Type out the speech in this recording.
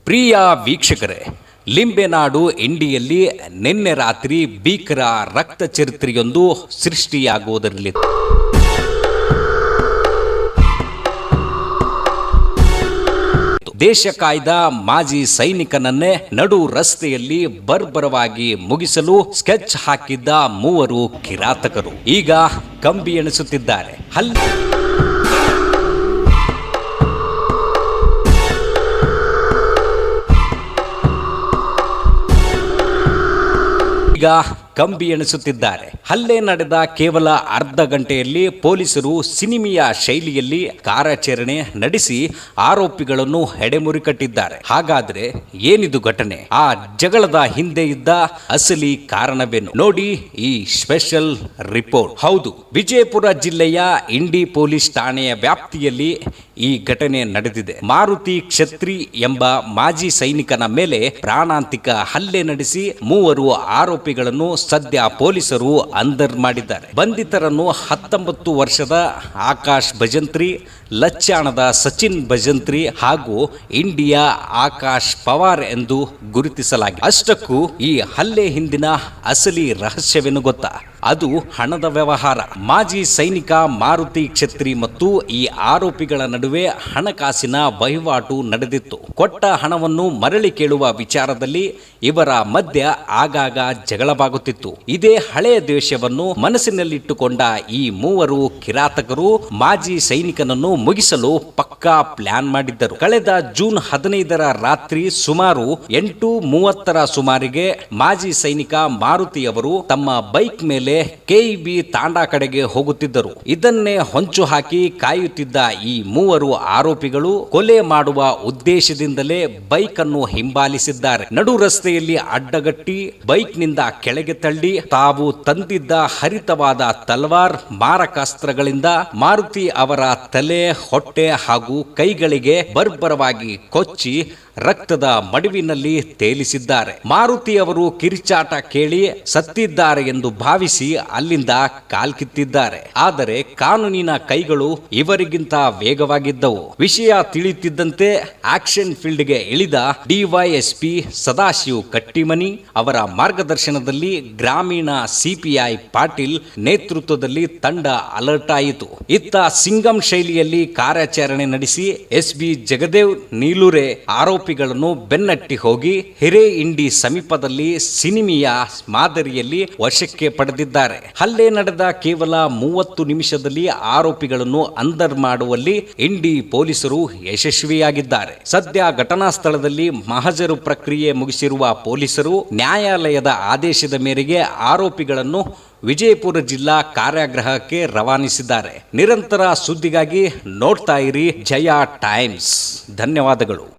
ಪ್ರಿಯ ವೀಕ್ಷಕರೇ, ಲಿಂಬೆನಾಡು ಇಂಡಿಯಲ್ಲಿ ನಿನ್ನೆ ರಾತ್ರಿ ಭೀಕರ ರಕ್ತ ಚರಿತ್ರೆಯೊಂದು ಸೃಷ್ಟಿಯಾಗುವುದರಲ್ಲಿ ದೇಶ ಕಾಯ್ದ ಮಾಜಿ ಸೈನಿಕನನ್ನೇ ನಡು ರಸ್ತೆಯಲ್ಲಿ ಬರ್ಬರವಾಗಿ ಮುಗಿಸಲು ಸ್ಕೆಚ್ ಹಾಕಿದ್ದ ಮೂವರು ಕಿರಾತಕರು ಈಗ ಕಂಬಿ ಎಣಿಸುತ್ತಿದ್ದಾರೆ. ಹಲ್ಲೆ ನಡೆದ ಕೇವಲ ಅರ್ಧ ಗಂಟೆಯಲ್ಲಿ ಪೊಲೀಸರು ಸಿನಿಮೆಯ ಶೈಲಿಯಲ್ಲಿ ಕಾರ್ಯಾಚರಣೆ ನಡೆಸಿ ಆರೋಪಿಗಳನ್ನು ಹೆಡೆಮುರಿ ಕಟ್ಟಿದ್ದಾರೆ. ಹಾಗಾದ್ರೆ ಏನಿದು ಘಟನೆ? ಆ ಜಗಳದ ಹಿಂದೆ ಇದ್ದ ಅಸಲಿ ಕಾರಣವೇನು? ನೋಡಿ ಈ ಸ್ಪೆಷಲ್ ರಿಪೋರ್ಟ್. ಹೌದು, ವಿಜಯಪುರ ಜಿಲ್ಲೆಯ ಇಂಡಿ ಪೊಲೀಸ್ ಠಾಣೆಯ ವ್ಯಾಪ್ತಿಯಲ್ಲಿ ಈ ಘಟನೆ ನಡೆದಿದೆ. ಮಾರುತಿ ಕ್ಷತ್ರಿ ಎಂಬ ಮಾಜಿ ಸೈನಿಕನ ಮೇಲೆ ಪ್ರಾಣಾಂತಿಕ ಹಲ್ಲೆ ನಡೆಸಿ ಮೂವರು ಆರೋಪಿಗಳನ್ನು ಸದ್ಯ ಪೊಲೀಸರು ಅಂದರ್ ಮಾಡಿದ್ದಾರೆ. ಬಂಧಿತರನ್ನು 19 ವರ್ಷದ ಆಕಾಶ್ ಭಜಂತ್ರಿ, ಲಚ್ಚಾಣದ ಸಚಿನ್ ಭಜಂತ್ರಿ ಹಾಗೂ ಇಂಡಿಯಾ ಆಕಾಶ್ ಪವಾರ್ ಎಂದು ಗುರುತಿಸಲಾಗಿದೆ. ಅಷ್ಟಕ್ಕೂ ಈ ಹಲ್ಲೆ ಹಿಂದಿನ ಅಸಲಿ ರಹಸ್ಯವೇನು ಗೊತ್ತಾ? ಅದು ಹಣದ ವ್ಯವಹಾರ. ಮಾಜಿ ಸೈನಿಕ ಮಾರುತಿ ಕ್ಷತ್ರಿ ಮತ್ತು ಈ ಆರೋಪಿಗಳ ನಡುವೆ ಹಣಕಾಸಿನ ವಹಿವಾಟು ನಡೆದಿತ್ತು. ಕೊಟ್ಟ ಹಣವನ್ನು ಮರಳಿ ಕೇಳುವ ವಿಚಾರದಲ್ಲಿ ಇವರ ಮಧ್ಯ ಆಗಾಗ ಜಗಳವಾಗುತ್ತಿತ್ತು. ಇದೇ ಹಳೆಯ ದ್ವೇಷವನ್ನು ಮನಸ್ಸಿನಲ್ಲಿಟ್ಟುಕೊಂಡ ಈ ಮೂವರು ಕಿರಾತಕರು ಮಾಜಿ ಸೈನಿಕನನ್ನು ಮುಗಿಸಲು ಪಕ್ಕಾ ಪ್ಲಾನ್ ಮಾಡಿದ್ದರು. ಕಳೆದ ಜೂನ್ 15ರ ರಾತ್ರಿ ಸುಮಾರು 8:30ರ ಸುಮಾರಿಗೆ ಮಾಜಿ ಸೈನಿಕ ಮಾರುತಿಯವರು ತಮ್ಮ ಬೈಕ್ ಮೇಲೆ ಕೆಇಬಿ ತಾಂಡಾ ಕಡೆಗೆ ಹೋಗುತ್ತಿದ್ದರು. ಇದನ್ನೇ ಹೊಂಚು ಹಾಕಿ ಕಾಯುತ್ತಿದ್ದ ಈ ಮೂವರು ಆರೋಪಿಗಳು ಕೊಲೆ ಮಾಡುವ ಉದ್ದೇಶದಿಂದಲೇ ಬೈಕ್ ಅನ್ನು ಹಿಂಬಾಲಿಸಿದ್ದಾರೆ. ನಡು ರಸ್ತೆಯಲ್ಲಿ ಅಡ್ಡಗಟ್ಟಿ ಬೈಕ್ನಿಂದ ಕೆಳಗೆ ತಳ್ಳಿ ತಾವು ತಂದಿದ್ದ ಹರಿತವಾದ ತಲ್ವಾರ್ ಮಾರಕಾಸ್ತ್ರಗಳಿಂದ ಮಾರುತಿ ಅವರ ತಲೆ, ಹೊಟ್ಟೆ ಹಾಗೂ ಕೈಗಳಿಗೆ ಬರ್ಬರವಾಗಿ ಕೊಚ್ಚಿ ರಕ್ತದ ಮಡುವಿನಲ್ಲಿ ತೇಲಿಸಿದ್ದಾರೆ. ಮಾರುತಿ ಅವರು ಕಿರಿಚಾಟ ಕೇಳಿ ಸತ್ತಿದ್ದಾರೆ ಎಂದು ಭಾವಿಸಿ ಅಲ್ಲಿಂದ ಕಾಲ್ಕಿತ್ತಿದ್ದಾರೆ. ಆದರೆ ಕಾನೂನಿನ ಕೈಗಳು ಇವರಿಗಿಂತ ವೇಗವಾಗಿದ್ದವು. ವಿಷಯ ತಿಳಿಯುತ್ತಿದ್ದಂತೆ ಆಕ್ಷನ್ ಫೀಲ್ಡ್ಗೆ ಇಳಿದ ಡಿವೈಎಸ್ಪಿ ಸದಾಶಿವ್ ಕಟ್ಟಿಮನಿ ಅವರ ಮಾರ್ಗದರ್ಶನದಲ್ಲಿ ಗ್ರಾಮೀಣ ಸಿಪಿಐ ಪಾಟೀಲ್ ನೇತೃತ್ವದಲ್ಲಿ ತಂಡ ಅಲರ್ಟ್ ಆಯಿತು. ಇತ್ತ ಸಿಂಗಂ ಶೈಲಿಯಲ್ಲಿ ಕಾರ್ಯಾಚರಣೆ ನಡೆಸಿ ಎಸ್ಬಿ ಜಗದೇವ್ ನೀಲೂರೆ ಆರೋಪಿಗಳನ್ನು ಬೆನ್ನಟ್ಟಿ ಹೋಗಿ ಹಿರೇಇಂಡಿ ಸಮೀಪದಲ್ಲಿ ಸಿನಿಮೆಯ ಮಾದರಿಯಲ್ಲಿ ವಶಕ್ಕೆ ಪಡೆದಿದ್ದಾರೆ. ಹಲ್ಲೆ ನಡೆದ ಕೇವಲ 30 ನಿಮಿಷದಲ್ಲಿ ಆರೋಪಿಗಳನ್ನು ಅಂದರ್ ಮಾಡುವಲ್ಲಿ ಇಂಡಿ ಪೊಲೀಸರು ಯಶಸ್ವಿಯಾಗಿದ್ದಾರೆ. ಸದ್ಯ ಘಟನಾ ಸ್ಥಳದಲ್ಲಿ ಮಹಜರು ಪ್ರಕ್ರಿಯೆ ಮುಗಿಸಿರುವ ಪೊಲೀಸರು ನ್ಯಾಯಾಲಯದ ಆದೇಶದ ಮೇರೆಗೆ ಆರೋಪಿಗಳನ್ನು ವಿಜಯಪುರ ಜಿಲ್ಲಾ ಕಾರಾಗೃಹಕ್ಕೆ ರವಾನಿಸಿದ್ದಾರೆ. ನಿರಂತರ ಸುದ್ದಿಗಾಗಿ ನೋಡ್ತಾ ಇರಿ ಜಯ ಟೈಮ್ಸ್. ಧನ್ಯವಾದಗಳು.